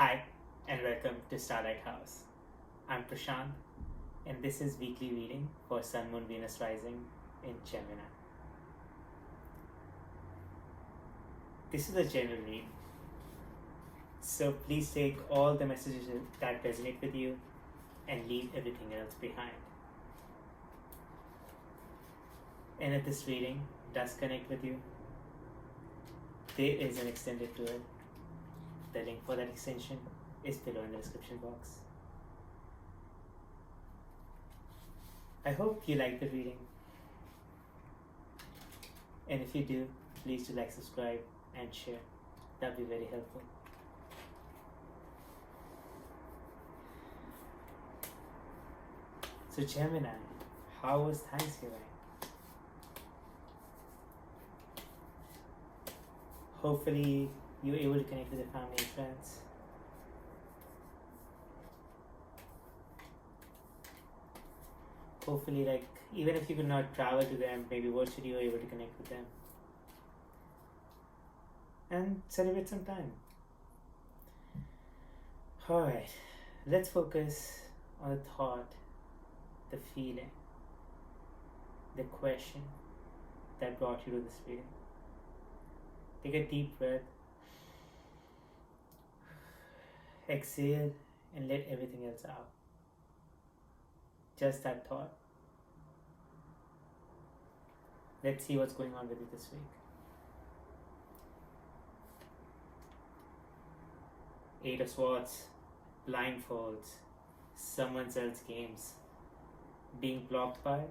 Hi, and welcome to Star Lighthouse. I'm Prashant, and this is weekly reading for Sun, Moon, Venus rising in Gemini. This is a general read, so please take all the messages that resonate with you and leave everything else behind. And if this reading does connect with you, there is an extended to it. The link for that extension is below in the description box. I hope you like the reading. And if you do, please do like, subscribe, and share. That would be very helpful. So Gemini, how was Thanksgiving? Hopefully you're able to connect with your family and friends. Hopefully, even if you could not travel to them, maybe virtually you're able to connect with them and celebrate some time. Alright, let's focus on the thought, the feeling, the question that brought you to this reading. Take a deep breath, exhale, and let everything else out. Just that thought. Let's see what's going on with you this week. Eight of Swords, blindfolds, someone else's games, being blocked by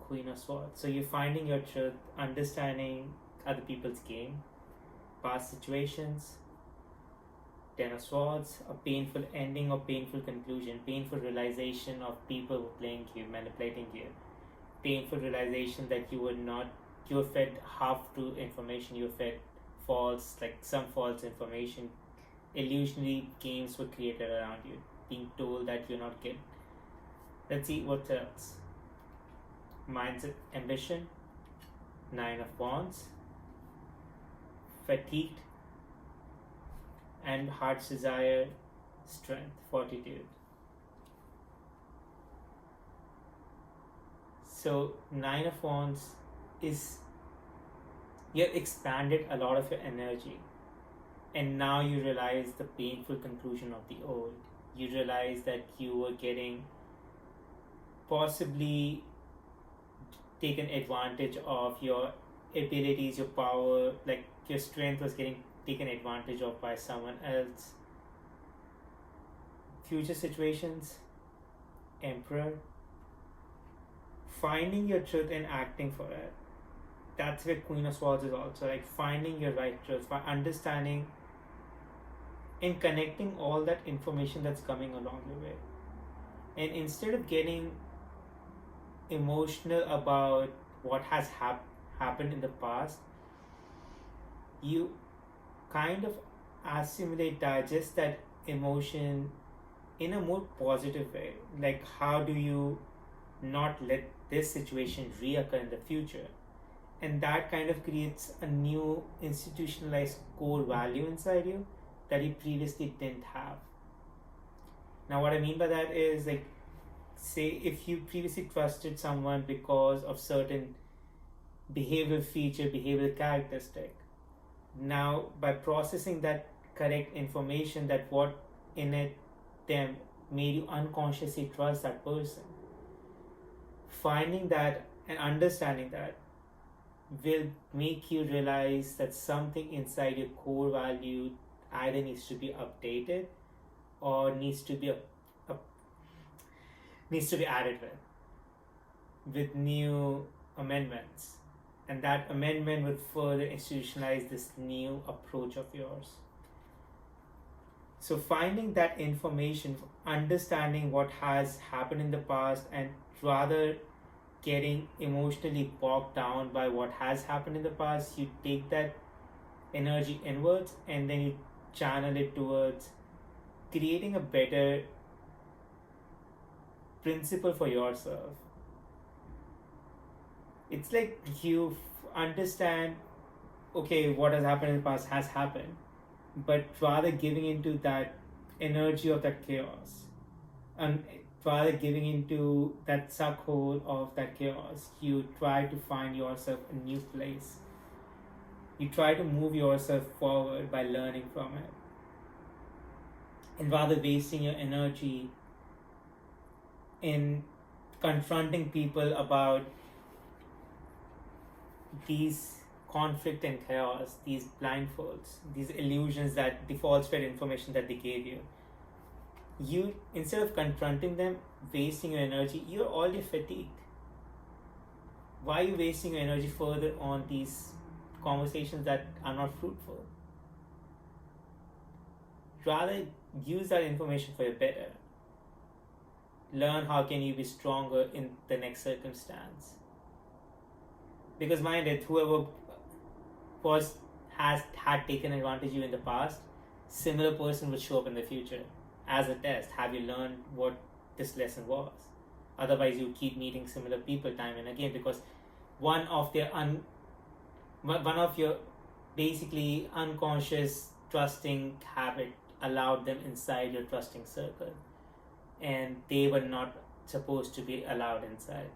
Queen of Swords. So you're finding your truth, understanding other people's game, past situations. Ten of Swords, a painful ending or painful conclusion, painful realization of people playing you, manipulating you, painful realization that you were fed half-true information, you were fed some false information, illusionary games were created around you, being told that you're not good. Let's see what else. Mindset, ambition, Nine of Wands, fatigued, and heart's desire, strength, fortitude. So Nine of Wands is, you have expanded a lot of your energy, and now you realize the painful conclusion of the old. You realize that you were getting possibly taken advantage of, your abilities, your power, like your strength was getting taken advantage of by someone else. Future situations, Emperor, finding your truth and acting for it. That's where Queen of Swords is also, like finding your right truth, understanding and connecting all that information that's coming along your way. And instead of getting emotional about what has happened in the past, you kind of assimilate, digest that emotion in a more positive way. Like, how do you not let this situation reoccur in the future? And that kind of creates a new institutionalized core value inside you that you previously didn't have. Now, what I mean by that is, like, say if you previously trusted someone because of certain behavioral feature, behavioral characteristic, now by processing that correct information, that what in it them made you unconsciously trust that person, finding that and understanding that will make you realize that something inside your core value either needs to be updated or needs to be added with new amendments. And that amendment would further institutionalize this new approach of yours. So finding that information, understanding what has happened in the past, and rather getting emotionally bogged down by what has happened in the past, you take that energy inwards and then you channel it towards creating a better principle for yourself. It's like you understand, okay, what has happened in the past has happened. but rather giving into that energy of that chaos, and rather giving into that suck hole of that chaos, you try to find yourself a new place. You try to move yourself forward by learning from it, and rather wasting your energy in confronting people about these conflict and chaos, these blindfolds, these illusions, that the false fed information that they gave you. You, instead of confronting them, wasting your energy, you're already fatigued. Why are you wasting your energy further on these conversations that are not fruitful? Rather use that information for your better. Learn how can you be stronger in the next circumstance. Because mind it, whoever had taken advantage of you in the past, similar person will show up in the future as a test. Have you learned what this lesson was? Otherwise, you keep meeting similar people time and again, because one of your basically unconscious trusting habit allowed them inside your trusting circle, and they were not supposed to be allowed inside.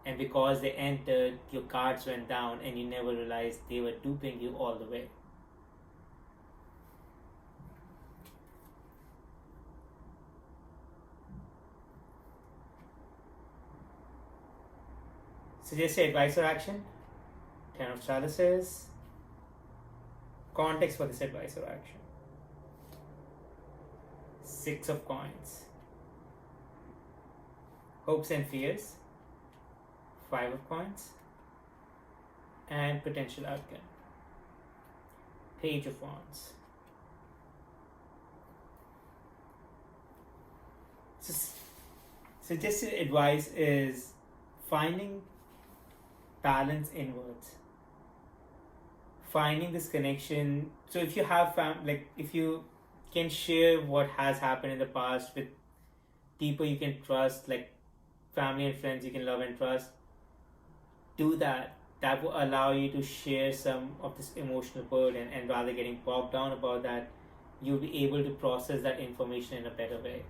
And because they entered, your cards went down and you never realized they were duping you all the way. Suggested advice or action. 10 of chalices. Context for this advice or action. 6 of coins. Hopes and fears. 5 of coins, and potential outcome. Page of wands. So suggested advice is finding balance inwards, finding this connection. So if you have if you can share what has happened in the past with people you can trust, like family and friends you can love and trust, do that. That will allow you to share some of this emotional burden, and rather getting bogged down about that, you'll be able to process that information in a better way.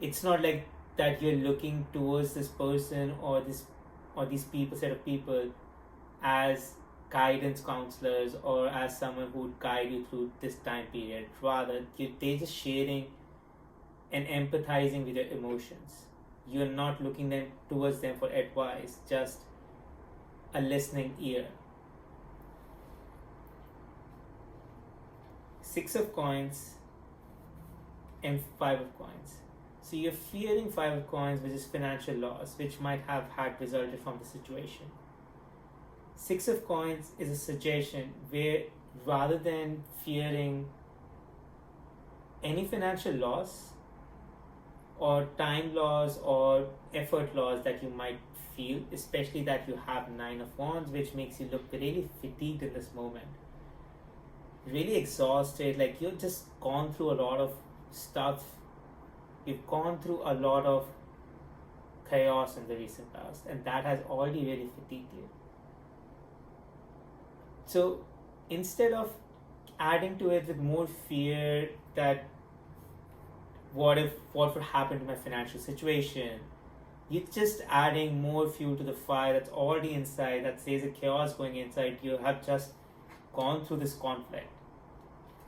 It's not like that you're looking towards this person or these set of people as guidance counselors or as someone who would guide you through this time period. Rather, they're just sharing and empathizing with your emotions. You're not looking towards them for advice, just a listening ear. 6 of coins and 5 of coins. So you're fearing 5 of coins, which is financial loss, which might have had resulted from the situation. 6 of coins is a suggestion where, rather than fearing any financial loss or time loss or effort loss that you might feel, especially that you have 9 of wands, which makes you look really fatigued in this moment, really exhausted, like you've just gone through a lot of stuff, you've gone through a lot of chaos in the recent past, and that has already really fatigued you. So instead of adding to it with more fear that what would happen to my financial situation, you're just adding more fuel to the fire that's already inside, that says a chaos going inside. You have just gone through this conflict.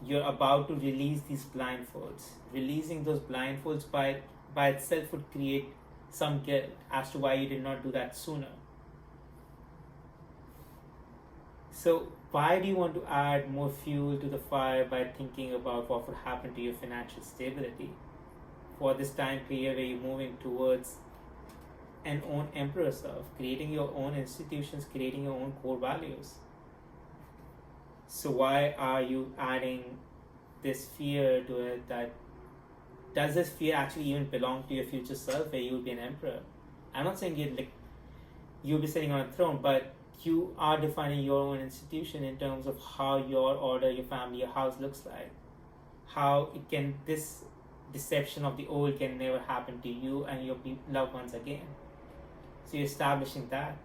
You're about to release these blindfolds. Releasing those blindfolds by itself would create some guilt as to why you did not do that sooner. So why do you want to add more fuel to the fire by thinking about what would happen to your financial stability for this time period where you're moving towards an own emperor self, creating your own institutions, creating your own core values? So why are you adding this fear to it? That does this fear actually even belong to your future self where you will be an emperor? I'm not saying you'll be sitting on a throne, but you are defining your own institution in terms of how your order, your family, your house looks like. How this deception of the old can never happen to you and your loved ones again. So you're establishing that.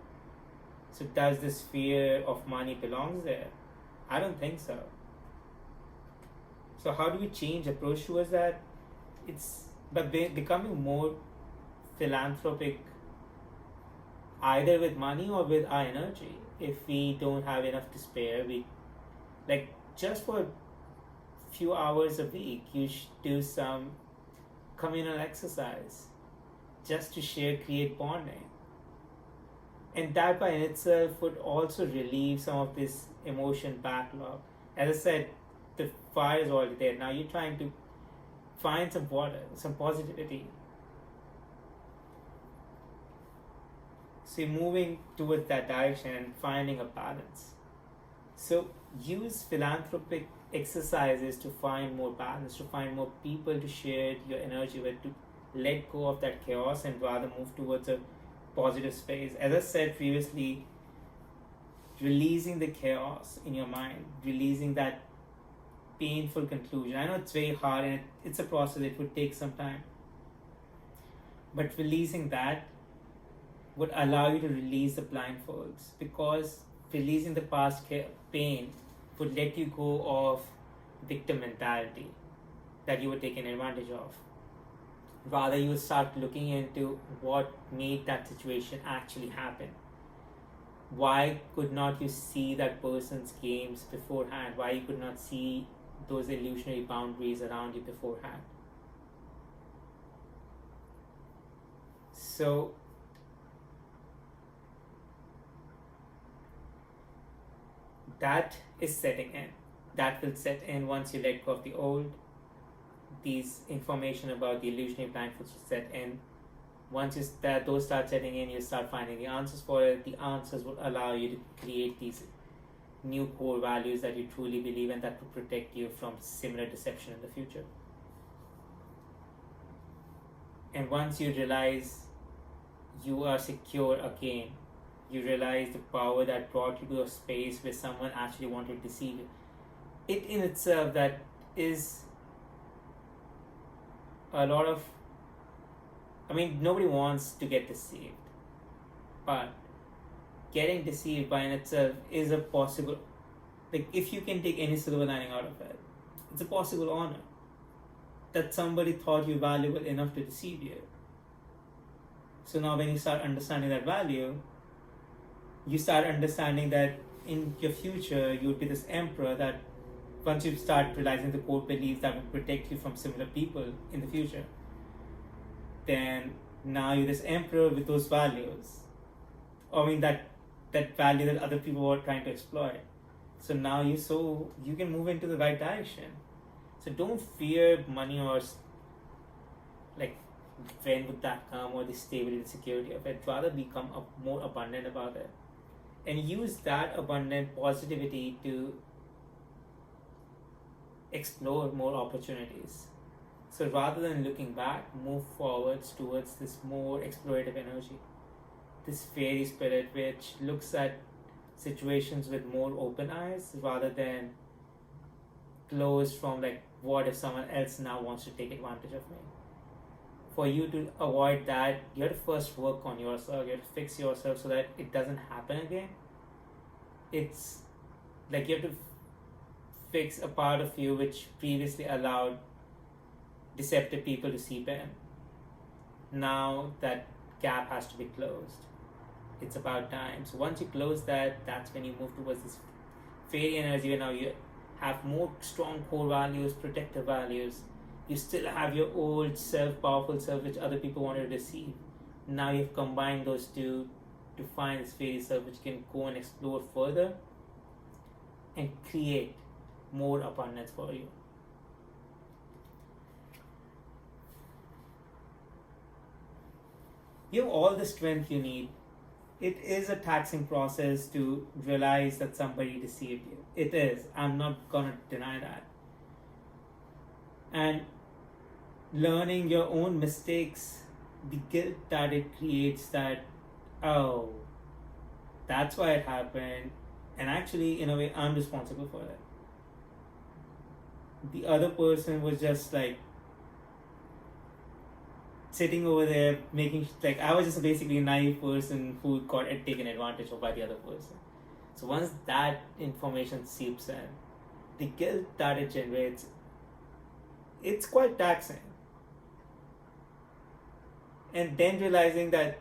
So does this fear of money belongs there? I don't think so. So how do we change approach towards that? It's by becoming more philanthropic, either with money or with our energy. If we don't have enough to spare, we like just for a few hours a week, you should do some communal exercise just to share, create bonding. And that by in itself would also relieve some of this emotion backlog. As I said, the fire is already there. Now you're trying to find some water, some positivity. So you're moving towards that direction and finding a balance. So use philanthropic exercises to find more balance, to find more people to share your energy with, to let go of that chaos and rather move towards a positive space. As I said previously, releasing the chaos in your mind, releasing that painful conclusion. I know it's very hard and it's a process, it would take some time. But releasing that would allow you to release the blindfolds, because releasing the past pain would let you go of victim mentality that you were taken advantage of. Rather, you will start looking into what made that situation actually happen. Why could not you see that person's games beforehand? Why you could not see those illusionary boundaries around you beforehand? So, that is setting in. That will set in once you let go of the old. These information about the illusionary blindfolds will set in. Once those start setting in, you start finding the answers for it. The answers will allow you to create these new core values that you truly believe in, that will protect you from similar deception in the future. And once you realize you are secure again, you realize the power that brought you to a space where someone actually wanted to deceive you. It in itself, that is a lot of, nobody wants to get deceived, but getting deceived by in itself is a possible, if you can take any silver lining out of it, it's a possible honor that somebody thought you valuable enough to deceive you. So now when you start understanding that value, you start understanding that in your future you would be this emperor, that once you start realizing the core beliefs that will protect you from similar people in the future, then now you're this emperor with those values. That value that other people were trying to exploit. So now you can move into the right direction. So don't fear money or when would that come, or the stability and security of it. Rather become more abundant about it, and use that abundant positivity to explore more opportunities. So rather than looking back, move forwards towards this more explorative energy, this fairy spirit which looks at situations with more open eyes rather than closed from what if someone else now wants to take advantage of me. For you to avoid that, you have to first work on yourself, you have to fix yourself so that it doesn't happen again. It's you have to fix a part of you which previously allowed deceptive people to seep in. Now that gap has to be closed. It's about time. So once you close that, that's when you move towards this fairy energy where now you have more strong core values, protective values. You still have your old self, powerful self, which other people wanted to deceive. Now you've combined those two to find this fairy self which can go and explore further and create more abundance for you. You have all the strength you need. It is a taxing process to realize that somebody deceived you. It is. I'm not gonna deny that. And learning your own mistakes, the guilt that it creates, that, oh, that's why it happened, and actually in a way I'm responsible for it. The other person was just sitting over there making I was just basically a naive person who got taken advantage of by the other person. So once that information seeps in, the guilt that it generates it's quite taxing. And then realizing that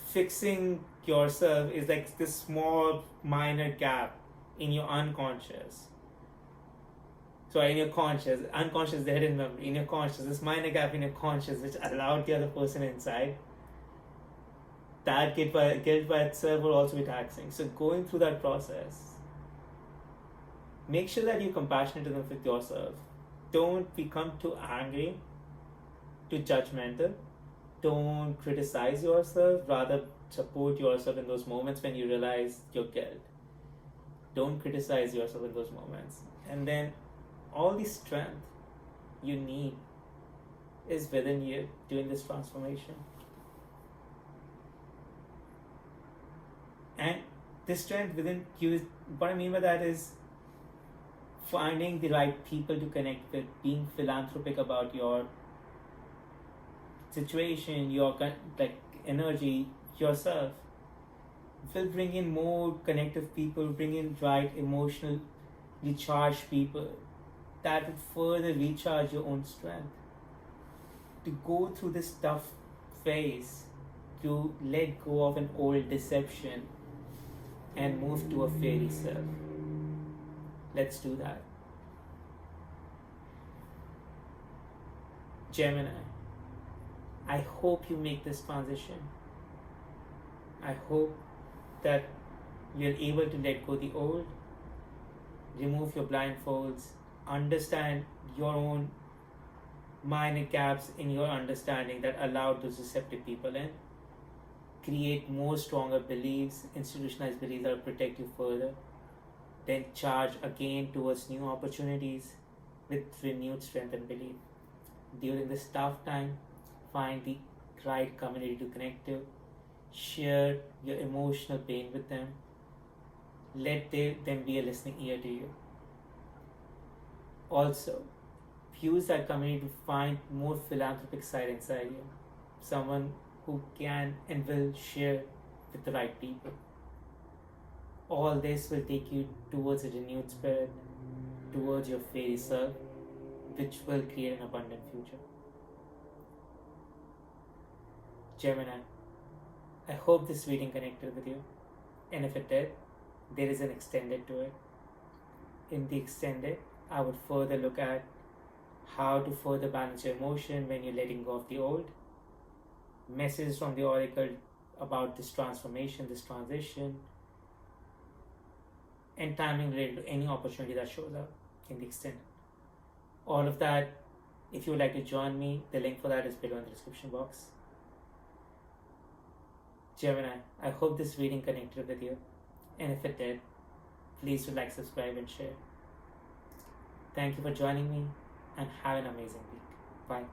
fixing yourself is like this small minor gap in your unconscious. So in your conscious, unconscious, the hidden memory, in your conscious, this minor gap in your conscious which allowed the other person inside, that guilt by itself will also be taxing. So going through that process, make sure that you're compassionate enough with yourself. Don't become too angry, too judgmental. Don't criticize yourself, rather support yourself in those moments when you realize your guilt. Don't criticize yourself in those moments. And then all the strength you need is within you doing this transformation. And this strength within you is, what I mean by that is finding the right people to connect with, being philanthropic about your situation, your like energy, yourself, will bring in more connective people, bring in right emotional recharged people that would further recharge your own strength. To go through this tough phase, to let go of an old deception and move to a fairy self. Let's do that. Gemini, I hope you make this transition. I hope that you're able to let go the old, remove your blindfolds, understand your own minor gaps in your understanding that allowed those deceptive people in, create more stronger beliefs, institutionalized beliefs that will protect you further, then charge again towards new opportunities with renewed strength and belief. During this tough time, find the right community to connect to, share your emotional pain with them, let them be a listening ear to you. Also, use that community to find more philanthropic side inside you, someone who can and will share with the right people. All this will take you towards a renewed spirit, towards your fairy self, which will create an abundant future. Gemini, I hope this reading connected with you, and if it did, there is an extended to it. In the extended, I would further look at how to further balance your emotion when you're letting go of the old, messages from the oracle about this transformation, this transition, and timing related to any opportunity that shows up in the extended. All of that, if you would like to join me, the link for that is below in the description box. Gemini, I hope this reading connected with you, and if it did, please do like, subscribe, and share. Thank you for joining me, and have an amazing week. Bye.